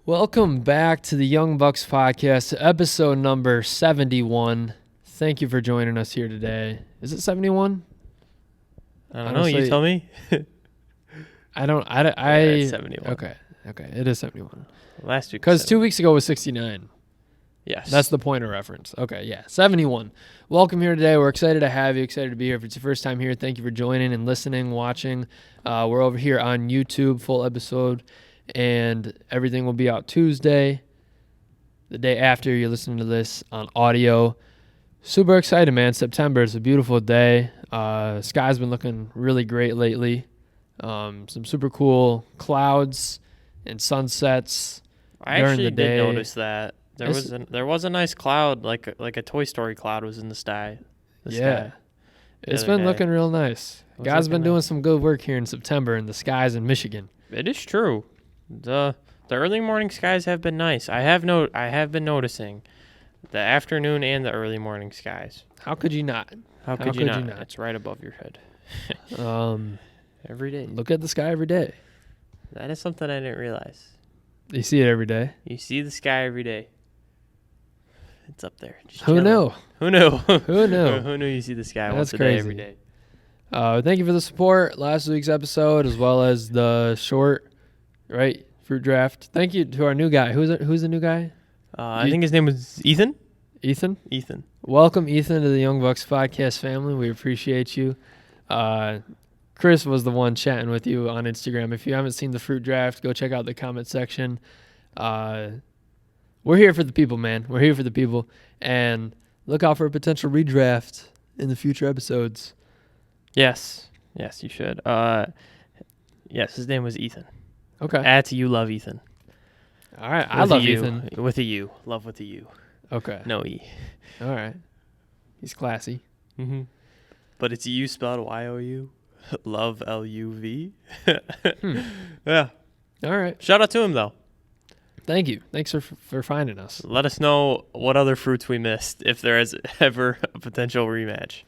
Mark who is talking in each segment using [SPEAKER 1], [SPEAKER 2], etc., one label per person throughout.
[SPEAKER 1] Welcome back to the Young Bucks podcast, episode number 71. Thank you for joining us here today. Is it 71?
[SPEAKER 2] I don't know. You tell me.
[SPEAKER 1] It's
[SPEAKER 2] 71.
[SPEAKER 1] Okay. It is 71.
[SPEAKER 2] Last week.
[SPEAKER 1] Because 2 weeks ago was 69.
[SPEAKER 2] Yes.
[SPEAKER 1] That's the point of reference. Okay, yeah, 71. Welcome here today. We're excited to have you, excited to be here. If it's your first time here, thank you for joining and listening, watching. We're over here on YouTube, full episode, and everything will be out Tuesday, the day after you're listening to this on audio. Super excited, man. September, it's a beautiful day. Sky's been looking really great lately. Some super cool clouds and sunsets
[SPEAKER 2] I
[SPEAKER 1] during
[SPEAKER 2] actually
[SPEAKER 1] the day.
[SPEAKER 2] did notice that. There was a nice cloud, like a Toy Story cloud was in the sky.
[SPEAKER 1] Yeah. It's
[SPEAKER 2] other
[SPEAKER 1] been
[SPEAKER 2] day.
[SPEAKER 1] looking real nice. God's been doing some good work here in September in the skies in Michigan.
[SPEAKER 2] It is true. The early morning skies have been nice. I have been noticing the afternoon and the early morning skies.
[SPEAKER 1] How could you not?
[SPEAKER 2] How could you not? It's right above your head. Every day.
[SPEAKER 1] Look at the sky every day.
[SPEAKER 2] That is something I didn't realize.
[SPEAKER 1] You see it every day.
[SPEAKER 2] You see the sky every day. It's up there.
[SPEAKER 1] Who knew?
[SPEAKER 2] Who knew?
[SPEAKER 1] Who knew?
[SPEAKER 2] Who knew you see the sky
[SPEAKER 1] That's
[SPEAKER 2] once a
[SPEAKER 1] crazy.
[SPEAKER 2] day every day?
[SPEAKER 1] Thank you for the support last week's episode, as well as the short, fruit draft. Thank you to our new guy. Who's the new guy?
[SPEAKER 2] I think his name was Ethan.
[SPEAKER 1] Ethan?
[SPEAKER 2] Ethan.
[SPEAKER 1] Welcome, Ethan, to the Young Bucks podcast family. We appreciate you. Chris was the one chatting with you on Instagram. If you haven't seen the fruit draft, go check out the comment section. We're here for the people, man. We're here for the people. And look out for a potential redraft in the future episodes.
[SPEAKER 2] Yes, you should. Yes, his name was Ethan.
[SPEAKER 1] Okay.
[SPEAKER 2] At you love Ethan.
[SPEAKER 1] All right. I love
[SPEAKER 2] U.
[SPEAKER 1] Ethan.
[SPEAKER 2] With a U. Love with a U.
[SPEAKER 1] Okay.
[SPEAKER 2] No E.
[SPEAKER 1] All right. He's classy.
[SPEAKER 2] Mm-hmm. But it's U spelled Y-O-U. Love L-U-V. Yeah.
[SPEAKER 1] All right.
[SPEAKER 2] Shout out to him, though.
[SPEAKER 1] Thank you. Thanks for finding us.
[SPEAKER 2] Let us know what other fruits we missed if there is ever a potential rematch.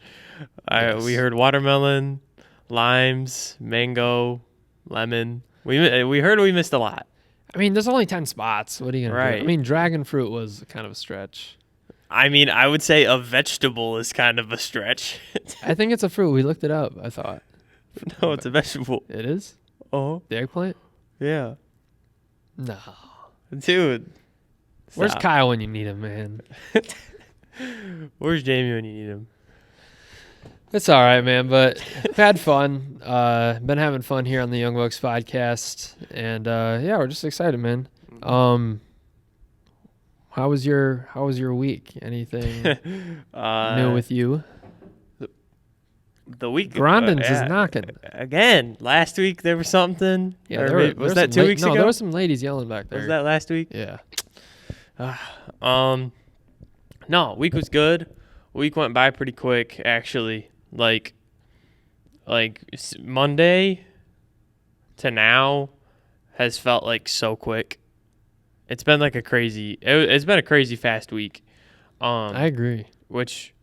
[SPEAKER 1] Yes.
[SPEAKER 2] We heard watermelon, limes, mango, lemon. We heard we missed a lot.
[SPEAKER 1] I mean, there's only 10 spots. What are you going to do?
[SPEAKER 2] Right.
[SPEAKER 1] I mean, dragon fruit was kind of a stretch.
[SPEAKER 2] I mean, I would say a vegetable is kind of a stretch.
[SPEAKER 1] I think it's a fruit. We looked it up, I thought.
[SPEAKER 2] No, it's a vegetable.
[SPEAKER 1] It is?
[SPEAKER 2] Oh,
[SPEAKER 1] The eggplant?
[SPEAKER 2] yeah.
[SPEAKER 1] No.
[SPEAKER 2] Dude.
[SPEAKER 1] Where's
[SPEAKER 2] Stop.
[SPEAKER 1] Kyle when you need him, man?
[SPEAKER 2] Where's Jamie when you need him?
[SPEAKER 1] It's all right, man, but we've had fun. Been having fun here on the Young Bucks podcast. And, yeah, we're just excited, man. How was your week? Anything new with you?
[SPEAKER 2] The week
[SPEAKER 1] Grondin's is knocking.
[SPEAKER 2] Again, last week there was something.
[SPEAKER 1] Yeah,
[SPEAKER 2] Or was that 2 weeks ago?
[SPEAKER 1] No, there was some ladies yelling back there.
[SPEAKER 2] Was that last week?
[SPEAKER 1] Yeah.
[SPEAKER 2] No, week was good. Week went by pretty quick, actually. Like Monday to now has felt like so quick. It's been like it's been a crazy fast week.
[SPEAKER 1] I agree.
[SPEAKER 2] Which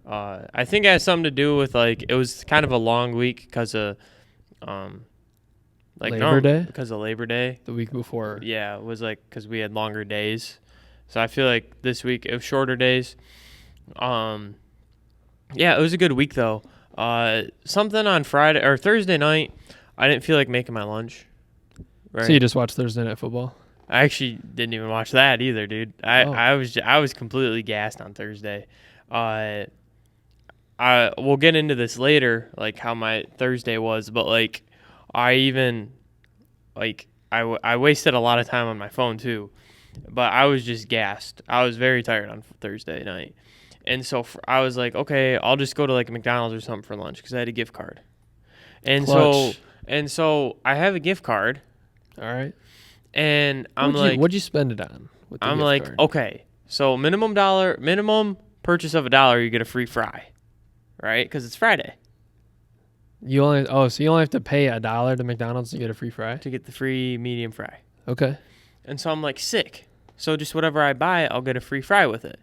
[SPEAKER 2] I think it has something to do with it was kind of a long week because of
[SPEAKER 1] Labor Day?
[SPEAKER 2] Because of Labor Day.
[SPEAKER 1] The week before.
[SPEAKER 2] Yeah, it was because we had longer days. So I feel like this week it was shorter days. Yeah, it was a good week though. Something on Friday or Thursday night, I didn't feel like making my lunch. Right.
[SPEAKER 1] So you just watched Thursday Night Football?
[SPEAKER 2] I actually didn't even watch that either, dude. I was completely gassed on Thursday. We'll get into this later, like how my Thursday was, but I wasted a lot of time on my phone too. But I was just gassed. I was very tired on Thursday night. And so I was like, okay, I'll just go to McDonald's or something for lunch because I had a gift card. And
[SPEAKER 1] Clutch.
[SPEAKER 2] so I have a gift card.
[SPEAKER 1] All right.
[SPEAKER 2] And
[SPEAKER 1] what'd you spend it on? With the
[SPEAKER 2] I'm
[SPEAKER 1] gift
[SPEAKER 2] like,
[SPEAKER 1] card?
[SPEAKER 2] okay, so minimum purchase of $1, you get a free fry, right? Because it's Friday.
[SPEAKER 1] So you only have to pay $1 to McDonald's to get a free fry?
[SPEAKER 2] To get the free medium fry.
[SPEAKER 1] Okay.
[SPEAKER 2] And so I'm like, sick. So just whatever I buy, I'll get a free fry with it.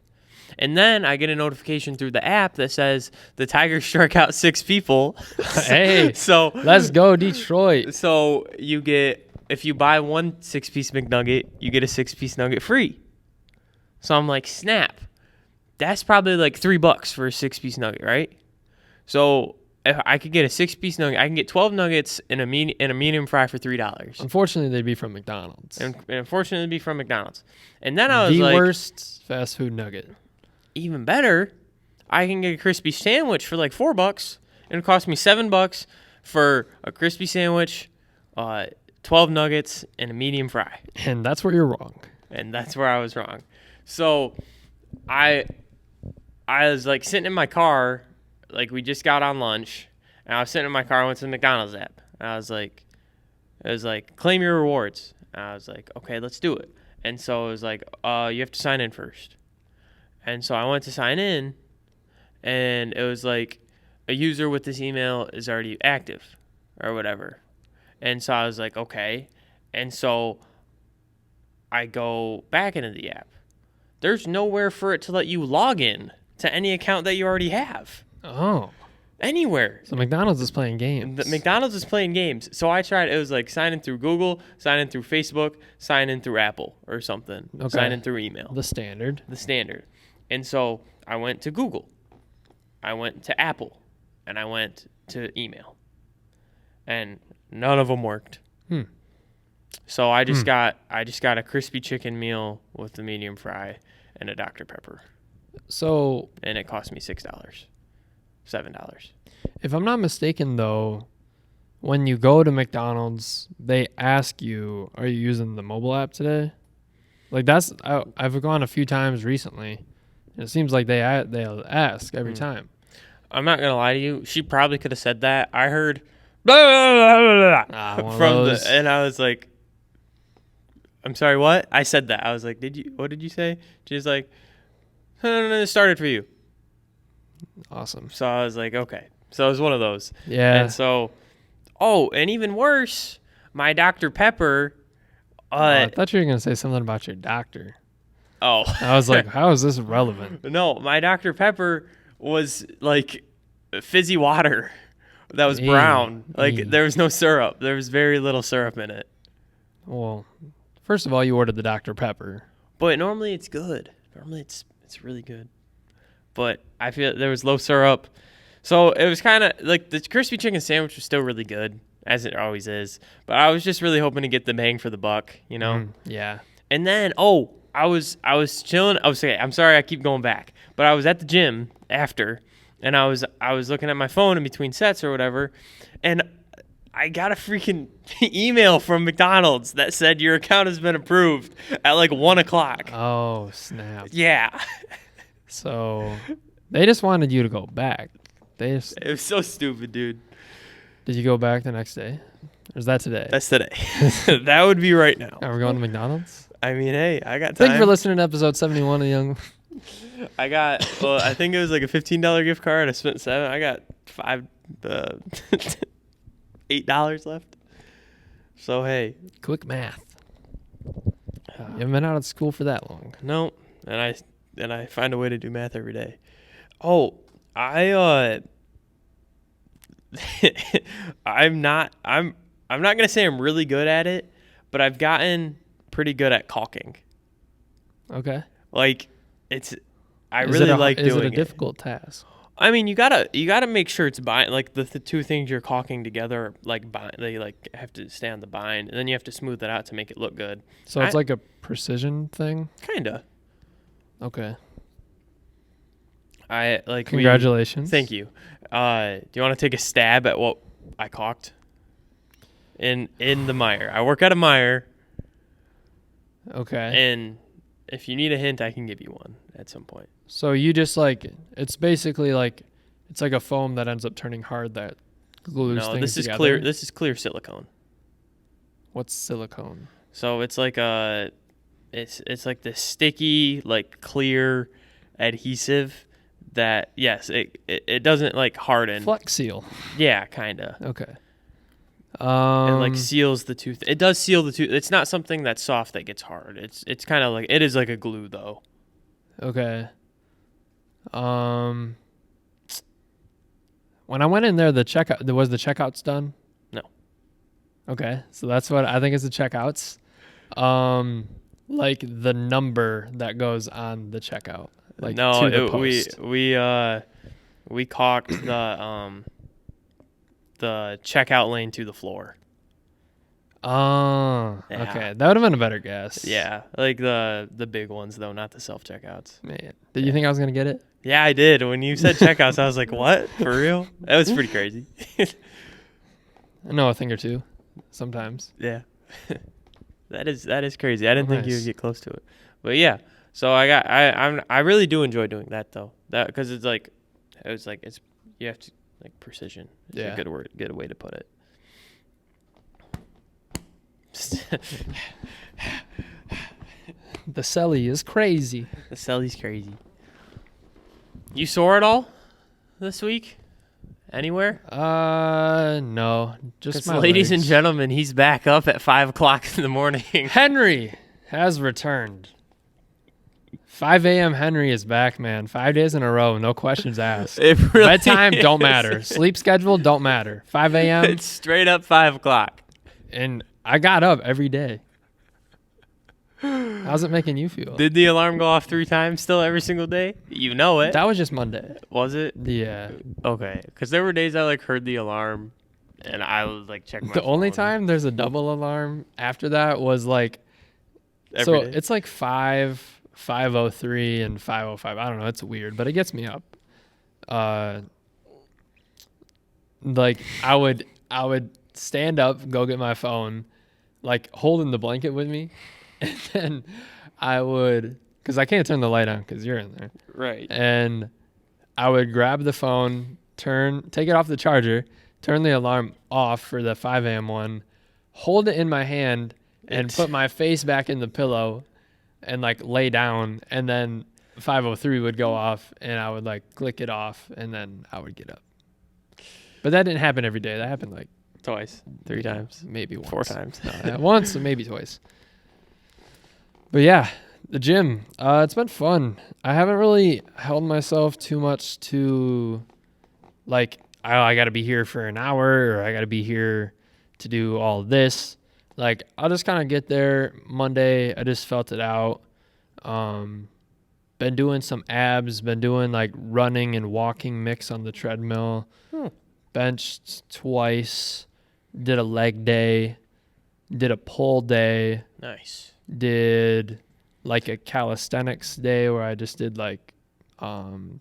[SPEAKER 2] And then I get a notification through the app that says the Tigers struck out 6 people.
[SPEAKER 1] Hey,
[SPEAKER 2] so
[SPEAKER 1] let's go Detroit.
[SPEAKER 2] So you get if you buy one 6-piece McNugget, you get a 6-piece nugget free. So I'm like, snap. That's probably like $3 for a 6-piece nugget, right? So if I could get a 6-piece nugget, I can get 12 nuggets and a medium fry for $3.
[SPEAKER 1] Unfortunately, they'd be from McDonald's.
[SPEAKER 2] And unfortunately, it'd be from McDonald's. And then I was
[SPEAKER 1] the
[SPEAKER 2] like,
[SPEAKER 1] worst fast food nugget.
[SPEAKER 2] Even better, I can get a crispy sandwich for like $4, and it cost me $7 for a crispy sandwich, 12 nuggets, and a medium fry.
[SPEAKER 1] And that's where you're wrong.
[SPEAKER 2] And that's where I was wrong. So I was like sitting in my car, like we just got on lunch, and I was sitting in my car. I went to the McDonald's app. And it was like claim your rewards. And I was like, okay, let's do it. And so it was like, you have to sign in first. And so I went to sign in, and it was like a user with this email is already active or whatever. And so I was like, okay. And so I go back into the app. There's nowhere for it to let you log in to any account that you already have.
[SPEAKER 1] Oh.
[SPEAKER 2] Anywhere.
[SPEAKER 1] So McDonald's is playing games.
[SPEAKER 2] McDonald's is playing games. So I tried. It was like sign in through Google, sign in through Facebook, sign in through Apple or something.
[SPEAKER 1] Okay.
[SPEAKER 2] Sign in through email.
[SPEAKER 1] The standard.
[SPEAKER 2] And so I went to Google. I went to Apple. And I went to email. And none of them worked. So I just got a crispy chicken meal with the medium fry and a Dr. Pepper.
[SPEAKER 1] So,
[SPEAKER 2] and it cost me $6. $7.
[SPEAKER 1] If I'm not mistaken, though, when you go to McDonald's, they ask you, "Are you using the mobile app today?" Like I've gone a few times recently. And it seems like they'll ask every time.
[SPEAKER 2] I'm not gonna lie to you. She probably could have said that. I heard blah, blah, blah, blah, from the, and I was like, "I'm sorry, what?" I said that. I was like, What did you say?" She's like, "It started for you."
[SPEAKER 1] Awesome.
[SPEAKER 2] So I was like, okay. So it was one of those.
[SPEAKER 1] Yeah.
[SPEAKER 2] And so, and even worse, my Dr. Pepper.
[SPEAKER 1] I thought you were going to say something about your doctor.
[SPEAKER 2] Oh.
[SPEAKER 1] I was like, how is this relevant?
[SPEAKER 2] No, my Dr. Pepper was like fizzy water that was brown. Like there was no syrup. There was very little syrup in it.
[SPEAKER 1] Well, first of all, you ordered the Dr. Pepper.
[SPEAKER 2] But normally it's good. Normally it's really good. But I feel there was low syrup. So it was kind of like the crispy chicken sandwich was still really good, as it always is. But I was just really hoping to get the bang for the buck, you know?
[SPEAKER 1] Yeah.
[SPEAKER 2] And then, I was chilling. I'm sorry I keep going back. But I was at the gym after, and I was looking at my phone in between sets or whatever, and I got a freaking email from McDonald's that said your account has been approved at like 1:00.
[SPEAKER 1] Oh, snap.
[SPEAKER 2] Yeah.
[SPEAKER 1] So they just wanted you to go back.
[SPEAKER 2] It was so stupid, dude.
[SPEAKER 1] Did you go back the next day? Or is that today?
[SPEAKER 2] That's today. That would be right now.
[SPEAKER 1] Are we going to McDonald's?
[SPEAKER 2] I mean, hey, I got time.
[SPEAKER 1] Thank you for listening to episode 71 of Young.
[SPEAKER 2] I think it was like a $15 gift card. I spent $7. I got $8 left. So, hey.
[SPEAKER 1] Quick math. You haven't been out of school for that long.
[SPEAKER 2] No, and I find a way to do math every day. Oh, I'm not gonna say I'm really good at it, but I've gotten pretty good at caulking.
[SPEAKER 1] Okay.
[SPEAKER 2] Like I really like doing it.
[SPEAKER 1] Is it a difficult task?
[SPEAKER 2] I mean, you gotta make sure it's bind. Like the two things you're caulking together, like bind, they like have to stay on the bind, and then you have to smooth it out to make it look good.
[SPEAKER 1] So it's like a precision thing.
[SPEAKER 2] Kinda.
[SPEAKER 1] Okay.
[SPEAKER 2] Congratulations. Thank you. Do you want to take a stab at what I caulked? In the mire. I work at a mire.
[SPEAKER 1] Okay.
[SPEAKER 2] And if you need a hint, I can give you one at some point.
[SPEAKER 1] So you just it's basically like it's like a foam that ends up turning hard that glues things together. No, this is
[SPEAKER 2] clear. This is clear silicone.
[SPEAKER 1] What's silicone?
[SPEAKER 2] So it's like it's like this sticky, like clear adhesive that it doesn't like harden.
[SPEAKER 1] Flex seal.
[SPEAKER 2] Yeah, kinda.
[SPEAKER 1] Okay.
[SPEAKER 2] It like seals the tooth. It does seal the tooth. It's not something that's soft that gets hard. It's kind of like it is like a glue though.
[SPEAKER 1] Okay. When I went in there, the checkouts done?
[SPEAKER 2] No.
[SPEAKER 1] Okay, so that's what I think is the checkouts. Like the number that goes on the checkout, like
[SPEAKER 2] No,
[SPEAKER 1] to the post.
[SPEAKER 2] we caulked the checkout lane to the floor.
[SPEAKER 1] Oh,
[SPEAKER 2] Yeah.
[SPEAKER 1] okay. That would have been a better guess.
[SPEAKER 2] Yeah, like the big ones though, not the self checkouts.
[SPEAKER 1] Man, did you think I was gonna get it?
[SPEAKER 2] Yeah, I did. When you said checkouts, I was like, "What? For real?" That was pretty crazy.
[SPEAKER 1] I know a thing or two, sometimes.
[SPEAKER 2] Yeah, that is crazy. I didn't think you would
[SPEAKER 1] Nice.
[SPEAKER 2] get close to it, but yeah. So I really do enjoy doing that though. That because it's you have to like precision. It's
[SPEAKER 1] Yeah.
[SPEAKER 2] a good way to put it.
[SPEAKER 1] The celly is crazy.
[SPEAKER 2] The celly's crazy. You sore at all this week? Anywhere?
[SPEAKER 1] No, just
[SPEAKER 2] 'Cause
[SPEAKER 1] my
[SPEAKER 2] ladies and
[SPEAKER 1] legs.
[SPEAKER 2] gentlemen, he's back up at 5:00 in the morning.
[SPEAKER 1] Henry has returned. 5 a.m. Henry is back, man. 5 days in a row, no questions asked.
[SPEAKER 2] It really
[SPEAKER 1] Bedtime don't
[SPEAKER 2] is.
[SPEAKER 1] matter. Sleep schedule don't matter. 5 a.m.
[SPEAKER 2] It's straight up 5:00.
[SPEAKER 1] and I got up every day. How's it making you feel?
[SPEAKER 2] Did the alarm go off 3 times still every single day? You know it.
[SPEAKER 1] That was just Monday.
[SPEAKER 2] Was it?
[SPEAKER 1] Yeah.
[SPEAKER 2] Okay. Because there were days I like heard the alarm and I was like checking my
[SPEAKER 1] The only
[SPEAKER 2] phone
[SPEAKER 1] time there's a double alarm after that was like
[SPEAKER 2] every
[SPEAKER 1] so
[SPEAKER 2] day.
[SPEAKER 1] it's like 5:03 and 5:05. I don't know, it's weird, but it gets me up. Like I would stand up, go get my phone, like holding the blanket with me, and then I would cuz I can't turn the light on cuz you're in there.
[SPEAKER 2] Right.
[SPEAKER 1] And I would grab the phone, take it off the charger, turn the alarm off for the 5 a.m. one, hold it in my hand, and put my face back in the pillow and like lay down. And then 5:03 would go off and I would like click it off and then I would get up. But that didn't happen every day. That happened like
[SPEAKER 2] Twice. 3 times.
[SPEAKER 1] maybe once.
[SPEAKER 2] 4 times.
[SPEAKER 1] No, once, maybe twice. But yeah, the gym. It's been fun. I haven't really held myself too much to like, I got to be here for an hour or I got to be here to do all this. Like, I'll just kind of get there Monday. I just felt it out. Been doing some abs, been doing like running and walking mix on the treadmill. Benched twice, did a leg day, did a pull day,
[SPEAKER 2] Nice.
[SPEAKER 1] did like a calisthenics day where I just did like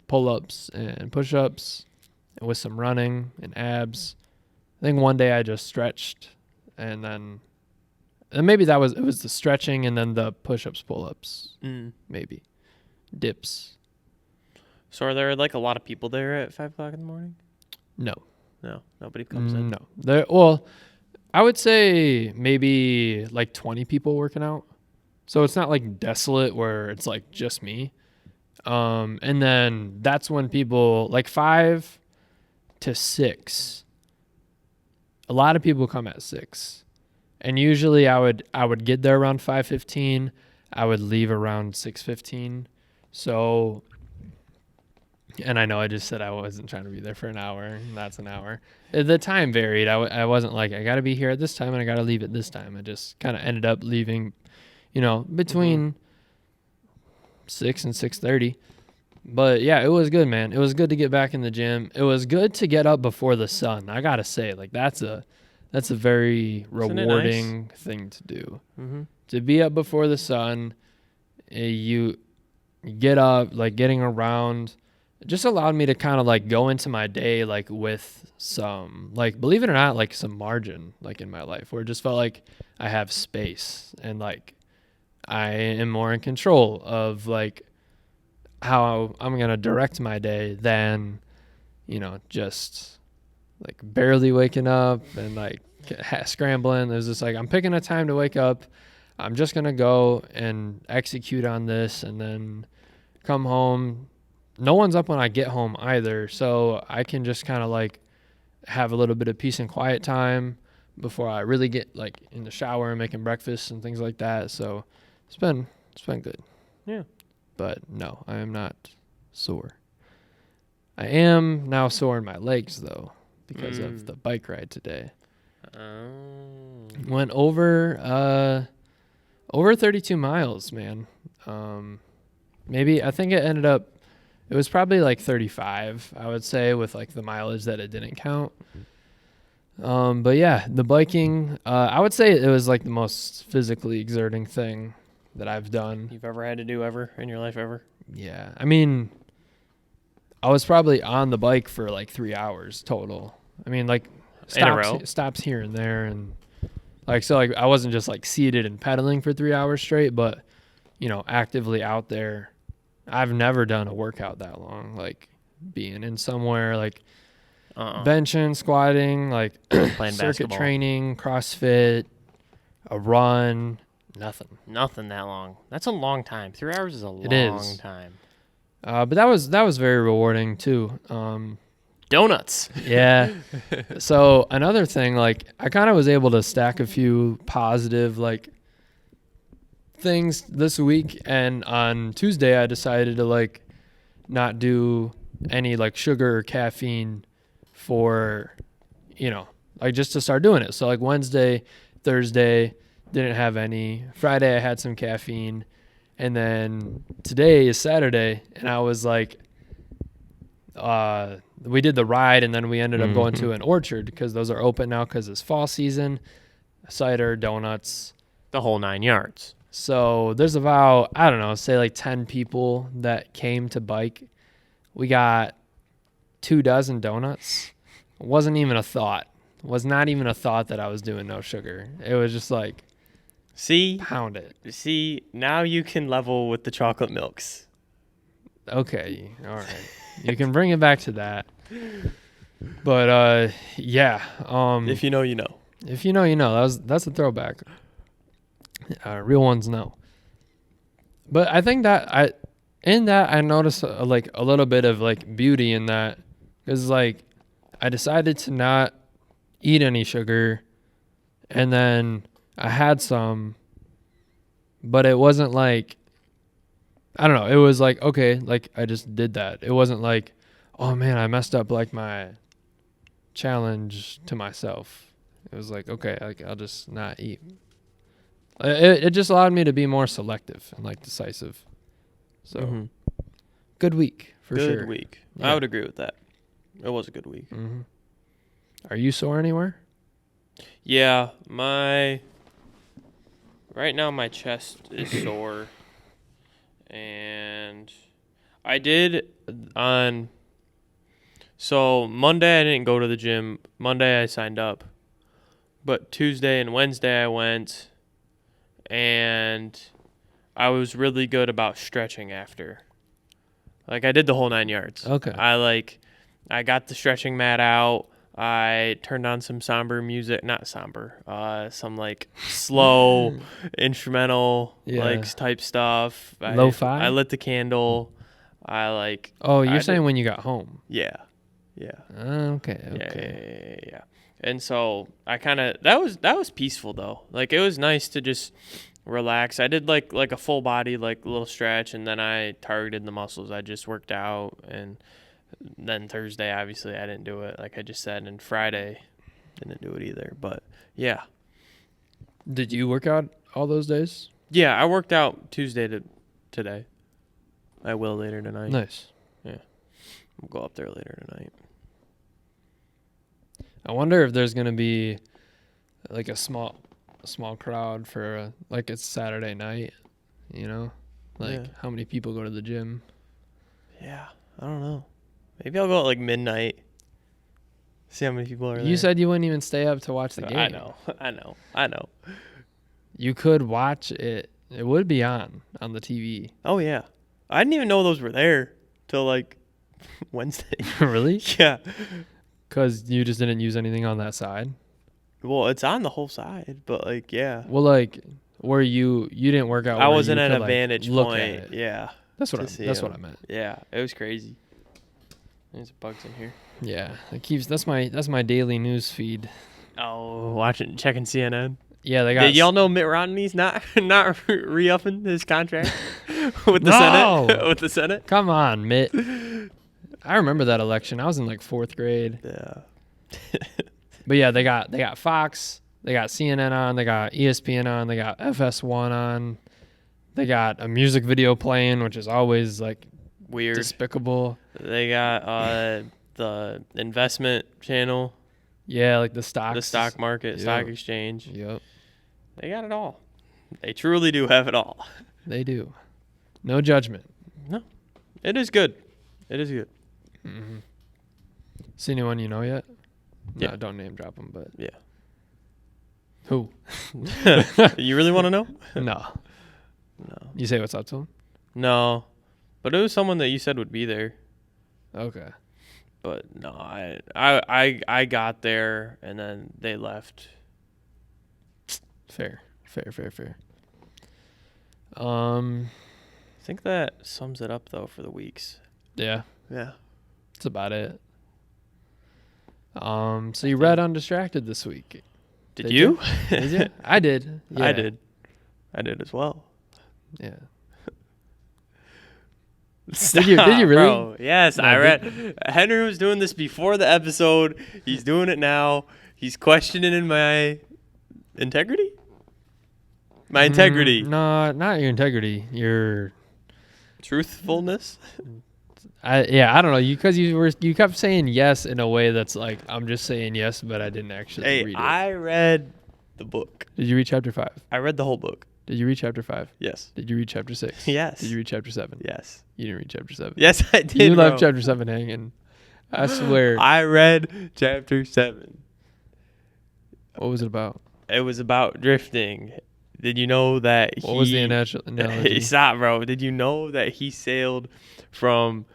[SPEAKER 1] pull-ups and push-ups with some running and abs. I think one day I just stretched and maybe it was the stretching and then the push-ups, pull-ups, maybe dips.
[SPEAKER 2] So are there like a lot of people there at 5:00 in the morning?
[SPEAKER 1] No.
[SPEAKER 2] No, nobody comes in.
[SPEAKER 1] No. Well, I would say maybe like 20 people working out. So it's not like desolate where it's like just me. And then that's when people like 5 to 6. A lot of people come at 6. And usually I would get there around 5:15. I would leave around 6:15. So, and I know I just said I wasn't trying to be there for an hour. And that's an hour. The time varied. I wasn't like, I got to be here at this time and I got to leave at this time. I just kind of ended up leaving, between 6 and 6:30. But yeah, it was good, man. It was good to get back in the gym. It was good to get up before the sun. I got to say, like, that's a very rewarding thing to do. To be up before the sun, you get up, like getting around. It just allowed me to kind of like go into my day like with some, like, believe it or not, like some margin like in my life where it just felt like I have space and like I am more in control of like how I'm going to direct my day than, just like barely waking up and like scrambling. There's just like, I'm picking a time to wake up. I'm just going to go and execute on this and then come home. No one's up when I get home either, so I can just kind of like have a little bit of peace and quiet time before I really get like in the shower and making breakfast and things like that. So it's been good.
[SPEAKER 2] Yeah.
[SPEAKER 1] But no, I am not sore. I am now sore in my legs though because of the bike ride today. Went over 32 miles, man. Maybe I think it was probably like 35, I would say, with like the mileage that it didn't count. But yeah, the biking, I would say it was like the most physically exerting thing that I've done.
[SPEAKER 2] You've ever had to do ever in your life ever?
[SPEAKER 1] Yeah. I mean, I was probably on the bike for like 3 hours total. I mean, like
[SPEAKER 2] In a row?
[SPEAKER 1] stops here and there. And like, so like I wasn't just like seated and pedaling for 3 hours straight, but actively out there. I've never done a workout that long, like being in somewhere like benching, squatting, like
[SPEAKER 2] Playing
[SPEAKER 1] circuit
[SPEAKER 2] basketball.
[SPEAKER 1] training, CrossFit, a run, nothing.
[SPEAKER 2] Nothing that long. That's a long time. 3 hours is a
[SPEAKER 1] It
[SPEAKER 2] long
[SPEAKER 1] is.
[SPEAKER 2] time.
[SPEAKER 1] But that was very rewarding too.
[SPEAKER 2] Donuts.
[SPEAKER 1] Yeah. So another thing, like I kind of was able to stack a few positive like things this week, and on Tuesday I decided to like not do any like sugar or caffeine for like just to start doing it. So like Wednesday, Thursday didn't have any. Friday I had some caffeine, and then today is Saturday, and I was like we did the ride, and then we ended up going to an orchard because those are open now because it's fall season. Cider, donuts,
[SPEAKER 2] The whole 9 yards.
[SPEAKER 1] so there's about, I don't know, say like 10 people that came to bike. We got 24 donuts. Wasn't even a thought. Was not even a thought that I was doing no sugar. It was just like,
[SPEAKER 2] See,
[SPEAKER 1] pound it.
[SPEAKER 2] now you can level with the chocolate milks.
[SPEAKER 1] Okay, all right. You can bring it back to that. But yeah.
[SPEAKER 2] If you know, you know.
[SPEAKER 1] If you know, you know. That's a throwback. Real ones know. But I think that I noticed a little bit of like beauty in that, because like I decided to not eat any sugar, and then I had some, but it wasn't like, I don't know, it was like, okay, like I just did that. It wasn't like, oh man, I messed up like my challenge to myself. It was like, okay, like I'll just not eat. It just allowed me to be more selective and like decisive. So good week for sure.
[SPEAKER 2] Good week.
[SPEAKER 1] Yeah.
[SPEAKER 2] I would agree with that. It was a good week.
[SPEAKER 1] Mm-hmm. Are you sore anywhere?
[SPEAKER 2] Yeah, right now my chest is sore, and I did so Monday I didn't go to the gym. Monday I signed up, but Tuesday and Wednesday I went, and I was really good about stretching after. Like I did the whole 9 yards.
[SPEAKER 1] Okay.
[SPEAKER 2] I got the stretching mat out. I turned on some somber music, not somber, some like slow instrumental type stuff.
[SPEAKER 1] Lo-fi?
[SPEAKER 2] I lit the candle.
[SPEAKER 1] Oh, you're saying when you got home?
[SPEAKER 2] Yeah.
[SPEAKER 1] Okay.
[SPEAKER 2] Yeah. And so I kind of that was peaceful though. Like it was nice to just relax. I did like a full body like little stretch, and then I targeted the muscles. I just worked out, and then Thursday obviously I didn't do it like I just said, and Friday didn't do it either. But yeah.
[SPEAKER 1] Did you work out all those days?
[SPEAKER 2] Yeah, I worked out Tuesday to today. I will later tonight.
[SPEAKER 1] Nice.
[SPEAKER 2] Yeah. We'll go up there later tonight.
[SPEAKER 1] I wonder if there's gonna be like a small crowd for like it's Saturday night, how many people go to the gym?
[SPEAKER 2] Yeah, I don't know. Maybe I'll go at like midnight. See how many people are there.
[SPEAKER 1] You said you wouldn't even stay up to watch the game.
[SPEAKER 2] I know.
[SPEAKER 1] You could watch it. It would be on the TV.
[SPEAKER 2] Oh yeah, I didn't even know those were there till like Wednesday.
[SPEAKER 1] Really?
[SPEAKER 2] Yeah.
[SPEAKER 1] Because you just didn't use anything on that side?
[SPEAKER 2] Well, it's on the whole side, but like, yeah.
[SPEAKER 1] Well, like, where you didn't work out.
[SPEAKER 2] I
[SPEAKER 1] where
[SPEAKER 2] wasn't
[SPEAKER 1] you
[SPEAKER 2] at
[SPEAKER 1] could,
[SPEAKER 2] a vantage
[SPEAKER 1] look
[SPEAKER 2] point.
[SPEAKER 1] at it.
[SPEAKER 2] Yeah.
[SPEAKER 1] That's what I meant.
[SPEAKER 2] Yeah, it was crazy. There's bugs in here.
[SPEAKER 1] Yeah, that's my daily news feed.
[SPEAKER 2] Oh, checking CNN.
[SPEAKER 1] Yeah, they got.
[SPEAKER 2] Did y'all know Mitt Romney's not re-upping his contract with the Senate? With the Senate?
[SPEAKER 1] Come on, Mitt. I remember that election. I was in like 4th grade.
[SPEAKER 2] Yeah.
[SPEAKER 1] But yeah, they got Fox, they got CNN on, they got ESPN on, they got FS1 on, they got a music video playing, which is always like
[SPEAKER 2] Weird.
[SPEAKER 1] despicable.
[SPEAKER 2] They got the investment channel,
[SPEAKER 1] Yeah, like the stocks,
[SPEAKER 2] the stock market,
[SPEAKER 1] Yep.
[SPEAKER 2] stock exchange.
[SPEAKER 1] Yep,
[SPEAKER 2] They got it all. They truly do have it all.
[SPEAKER 1] they do. No judgment.
[SPEAKER 2] No, it is good. It is good.
[SPEAKER 1] Mm-hmm. See anyone you know yet?
[SPEAKER 2] Yeah.
[SPEAKER 1] No, don't name drop them, but
[SPEAKER 2] Yeah.
[SPEAKER 1] who?
[SPEAKER 2] You really want to know?
[SPEAKER 1] No.
[SPEAKER 2] No.
[SPEAKER 1] You say what's up to them?
[SPEAKER 2] No. But it was someone that you said would be there.
[SPEAKER 1] Okay.
[SPEAKER 2] But no, I got there and then they left.
[SPEAKER 1] Fair.
[SPEAKER 2] I think that sums it up though for the weeks.
[SPEAKER 1] Yeah,
[SPEAKER 2] Yeah.
[SPEAKER 1] that's about it. So you read Undistracted this week?
[SPEAKER 2] Did you?
[SPEAKER 1] Did you? I did. Yeah.
[SPEAKER 2] I did as well.
[SPEAKER 1] Yeah.
[SPEAKER 2] Stop,
[SPEAKER 1] Did you really?
[SPEAKER 2] Bro. Yes,
[SPEAKER 1] No,
[SPEAKER 2] I read. Henry was doing this before the episode. He's doing it now. He's questioning my integrity. My integrity.
[SPEAKER 1] No, not your integrity. Your
[SPEAKER 2] Truthfulness.
[SPEAKER 1] I don't know. You kept saying yes in a way that's like I'm just saying yes, but I didn't actually
[SPEAKER 2] Hey,
[SPEAKER 1] read it.
[SPEAKER 2] I read the book.
[SPEAKER 1] Did you read chapter 5?
[SPEAKER 2] I read the whole book.
[SPEAKER 1] Did you read chapter 5?
[SPEAKER 2] Yes.
[SPEAKER 1] Did you read chapter 6?
[SPEAKER 2] Yes.
[SPEAKER 1] Did you read chapter 7?
[SPEAKER 2] Yes.
[SPEAKER 1] You didn't read chapter 7.
[SPEAKER 2] Yes, I did.
[SPEAKER 1] You left
[SPEAKER 2] bro.
[SPEAKER 1] chapter 7 hanging. I swear.
[SPEAKER 2] I read chapter 7.
[SPEAKER 1] What was it about?
[SPEAKER 2] It was about drifting. Did you know that
[SPEAKER 1] What was the analogy?
[SPEAKER 2] Stop, bro. Did you know that he sailed from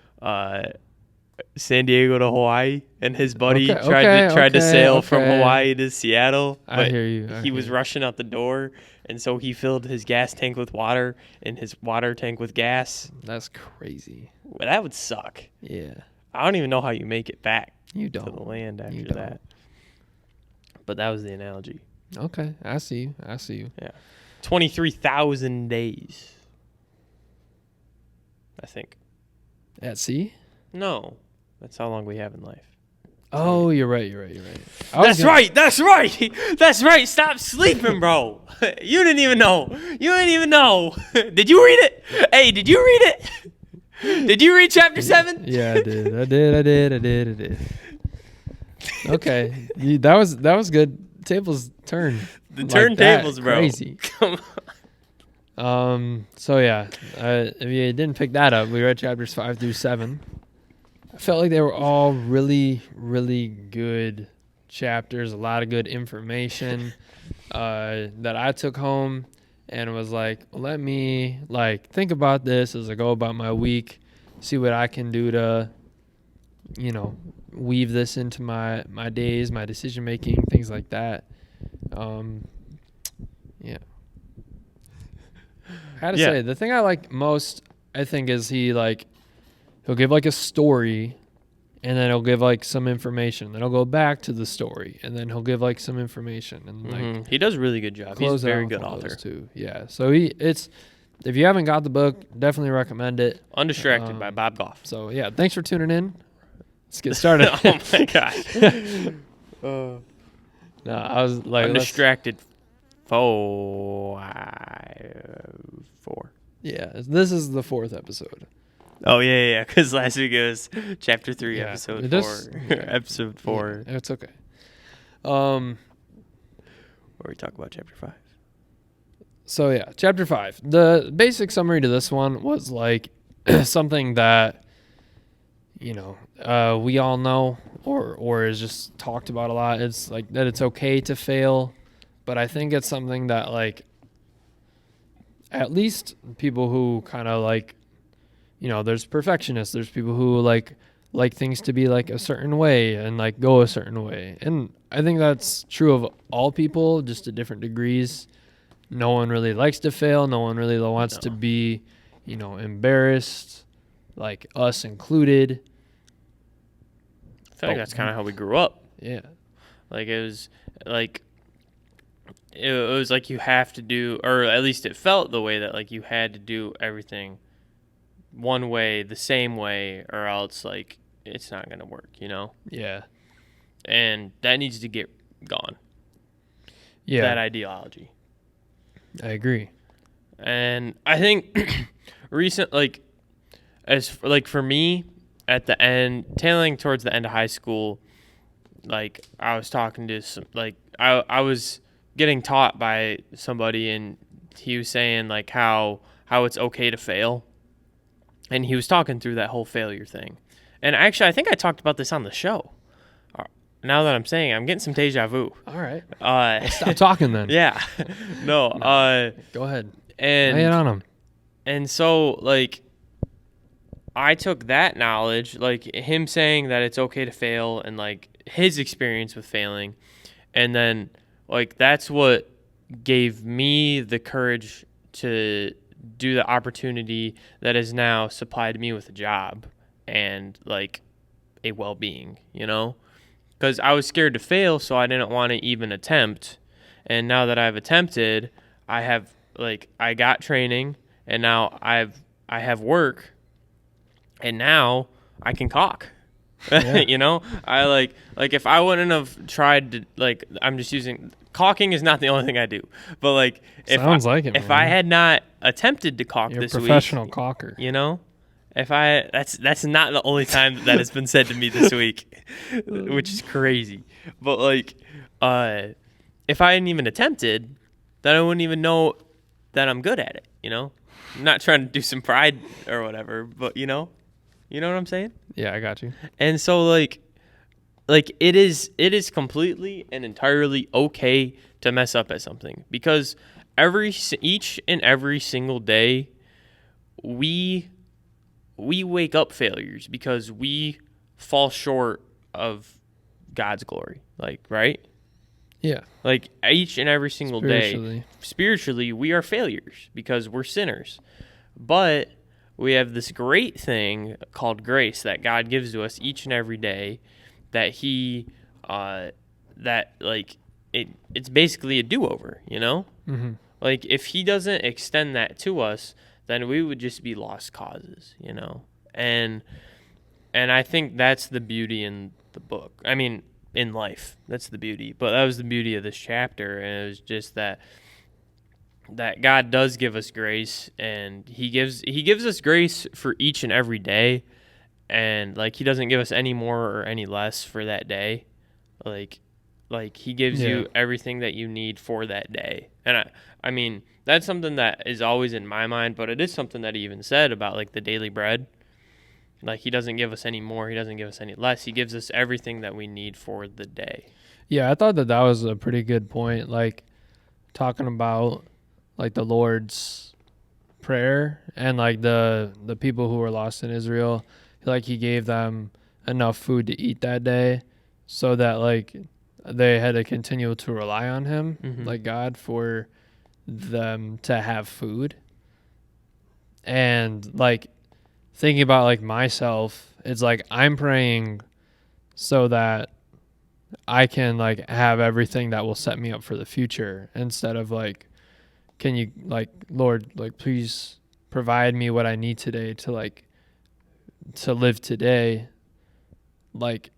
[SPEAKER 2] San Diego to Hawaii, and his buddy tried to sail from Hawaii to Seattle?
[SPEAKER 1] I hear you.
[SPEAKER 2] He was rushing out the door, and so he filled his gas tank with water and his water tank with gas.
[SPEAKER 1] That's crazy.
[SPEAKER 2] Well, that would suck.
[SPEAKER 1] Yeah.
[SPEAKER 2] I don't even know how you make it back
[SPEAKER 1] You
[SPEAKER 2] to
[SPEAKER 1] don't.
[SPEAKER 2] the land after
[SPEAKER 1] You don't.
[SPEAKER 2] that. But that was the analogy.
[SPEAKER 1] Okay. I see you.
[SPEAKER 2] Yeah. 23,000 days. I think.
[SPEAKER 1] At sea?
[SPEAKER 2] No. That's how long we have in life.
[SPEAKER 1] Oh, you're right.
[SPEAKER 2] That's right. That's right. Stop sleeping, bro. You didn't even know. Did you read it? Hey, did you read it? Did you read chapter 7?
[SPEAKER 1] Yeah, I did. Okay. That was good. Tables turn.
[SPEAKER 2] The
[SPEAKER 1] like
[SPEAKER 2] turntables,
[SPEAKER 1] that.
[SPEAKER 2] bro.
[SPEAKER 1] Crazy.
[SPEAKER 2] Come on.
[SPEAKER 1] So yeah, if you didn't pick that up, we read chapters 5 through 7. I felt like they were all really, really good chapters. A lot of good information that I took home and was like, let me think about this as I go about my week, see what I can do to, weave this into my days, my decision making, things like that. Yeah. I had to say, the thing I like most, I think, is he'll give a story, and then he'll give some information. Then he'll go back to the story, and then he'll give some information, and
[SPEAKER 2] he does a really good job. He's a very good author
[SPEAKER 1] too. Yeah. So if you haven't got the book, definitely recommend it.
[SPEAKER 2] Undistracted by Bob Goff.
[SPEAKER 1] So yeah, thanks for tuning in. Let's get started.
[SPEAKER 2] Oh my gosh.
[SPEAKER 1] No, I was like
[SPEAKER 2] Undistracted 4.
[SPEAKER 1] Yeah, this is the 4th episode.
[SPEAKER 2] Oh yeah. Because last week it was chapter 3,
[SPEAKER 1] Yeah,
[SPEAKER 2] episode 4. Episode 4.
[SPEAKER 1] Yeah, it's okay.
[SPEAKER 2] Where we talk about chapter 5.
[SPEAKER 1] So yeah, chapter 5. The basic summary to this one was something that we all know or is just talked about a lot. It's that it's okay to fail, but I think it's something that at least people who kind of there's perfectionists, there's people who like things to be a certain way and go a certain way. And I think that's true of all people, just to different degrees. No one really likes to fail. No one really wants to be, embarrassed, us included.
[SPEAKER 2] I feel like that's kind of how we grew up.
[SPEAKER 1] Yeah.
[SPEAKER 2] It was you have to do, or at least it felt the way that you had to do everything one way, the same way, or else it's not going to work,
[SPEAKER 1] Yeah.
[SPEAKER 2] And that needs to get gone.
[SPEAKER 1] Yeah.
[SPEAKER 2] That ideology.
[SPEAKER 1] I agree.
[SPEAKER 2] And I think for me, at the end, tailing towards the end of high school, like I was talking to I was getting taught by somebody, and he was saying like how it's okay to fail, and he was talking through that whole failure thing. And actually, I think I talked about this on the show. Now that I'm saying it, I'm getting some deja vu.
[SPEAKER 1] All right. Well, stop talking then.
[SPEAKER 2] Yeah. No.
[SPEAKER 1] Go ahead.
[SPEAKER 2] And
[SPEAKER 1] lay it on him.
[SPEAKER 2] And so, like, I took that knowledge, like him saying that it's okay to fail, and like his experience with failing, and then like that's what gave me the courage to do the opportunity that has now supplied me with a job and like a well-being, you know? Because I was scared to fail, so I didn't want to even attempt. And now that I've attempted, I got training, and now I have work, and now I can caulk.
[SPEAKER 1] Yeah.
[SPEAKER 2] You know, I like if I wouldn't have tried to, like, I'm just using caulking is not the only thing I do, but like if I had not attempted to caulk
[SPEAKER 1] You're
[SPEAKER 2] this
[SPEAKER 1] a professional
[SPEAKER 2] week,
[SPEAKER 1] caulker.
[SPEAKER 2] you know, that's not the only time that has been said to me this week, which is crazy. But like, if I hadn't even attempted, then I wouldn't even know that I'm good at it. You know, I'm not trying to do some pride or whatever, but you know what I'm saying?
[SPEAKER 1] Yeah, I got you.
[SPEAKER 2] And so like it is completely and entirely okay to mess up at something, because each and every single day we wake up failures because we fall short of God's glory, like, right?
[SPEAKER 1] Yeah.
[SPEAKER 2] Like each and every single day, spiritually, we are failures because we're sinners. But we have this great thing called grace that God gives to us each and every day, that it's basically a do-over, you know?
[SPEAKER 1] Mm-hmm.
[SPEAKER 2] Like if he doesn't extend that to us, then we would just be lost causes, you know? And I think that's the beauty in the book. I mean, in life, that's the beauty. But that was the beauty of this chapter, and it was just that God does give us grace, and he gives us grace for each and every day, and like he doesn't give us any more or any less for that day. Like he gives you everything that you need for that day. And I mean, that's something that is always in my mind, but it is something that he even said about like the daily bread. Like he doesn't give us any more, he doesn't give us any less. He gives us everything that we need for the day.
[SPEAKER 1] Yeah, I thought that was a pretty good point, like talking about like the Lord's prayer and like the people who were lost in Israel, like he gave them enough food to eat that day so that like they had to continue to rely on him, like God, for them to have food. And like thinking about like myself, it's like I'm praying so that I can like have everything that will set me up for the future, instead of like, can you like, Lord, like please provide me what I need today to live today. Like,